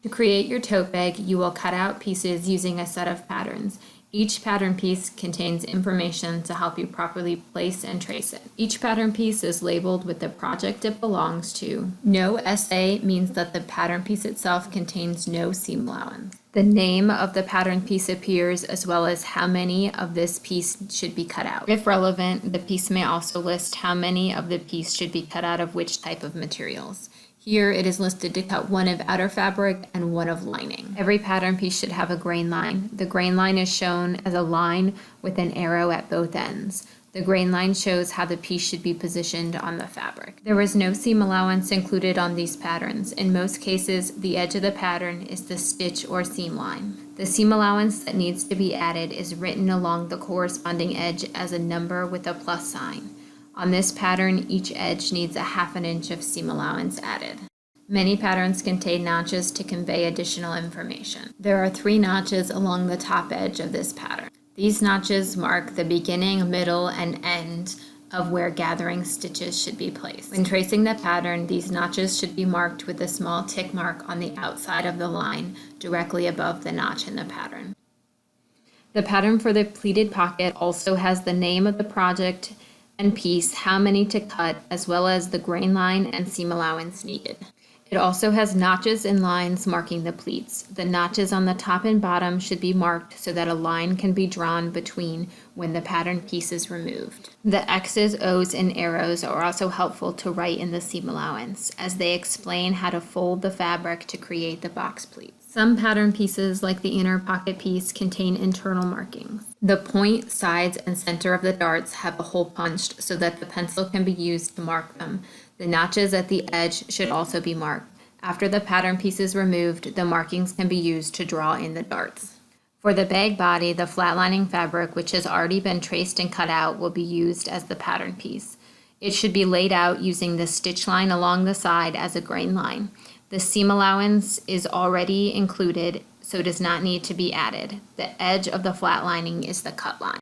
To create your tote bag, you will cut out pieces using a set of patterns. Each pattern piece contains information to help you properly place and trace it. Each pattern piece is labeled with the project it belongs to. No SA means that the pattern piece itself contains no seam allowance. The name of the pattern piece appears, as well as how many of this piece should be cut out. If relevant, the piece may also list how many of the piece should be cut out of which type of materials. Here it is listed to cut one of outer fabric and one of lining. Every pattern piece should have a grain line. The grain line is shown as a line with an arrow at both ends. The grain line shows how the piece should be positioned on the fabric. There is no seam allowance included on these patterns. In most cases, the edge of the pattern is the stitch or seam line. The seam allowance that needs to be added is written along the corresponding edge as a number with a plus sign. On this pattern, each edge needs a 1/2 inch of seam allowance added. Many patterns contain notches to convey additional information. There are 3 notches along the top edge of this pattern. These notches mark the beginning, middle, and end of where gathering stitches should be placed. When tracing the pattern, these notches should be marked with a small tick mark on the outside of the line directly above the notch in the pattern. The pattern for the pleated pocket also has the name of the project and piece, how many to cut, as well as the grain line and seam allowance needed. It also has notches and lines marking the pleats. The notches on the top and bottom should be marked so that a line can be drawn between when the pattern piece is removed. The X's, O's, and arrows are also helpful to write in the seam allowance, as they explain how to fold the fabric to create the box pleats. Some pattern pieces, like the inner pocket piece, contain internal markings. The point, sides, and center of the darts have a hole punched so that the pencil can be used to mark them. The notches at the edge should also be marked. After the pattern piece is removed, the markings can be used to draw in the darts. For the bag body, the flat lining fabric, which has already been traced and cut out, will be used as the pattern piece. It should be laid out using the stitch line along the side as a grain line. The seam allowance is already included, so does not need to be added. The edge of the flat lining is the cut line.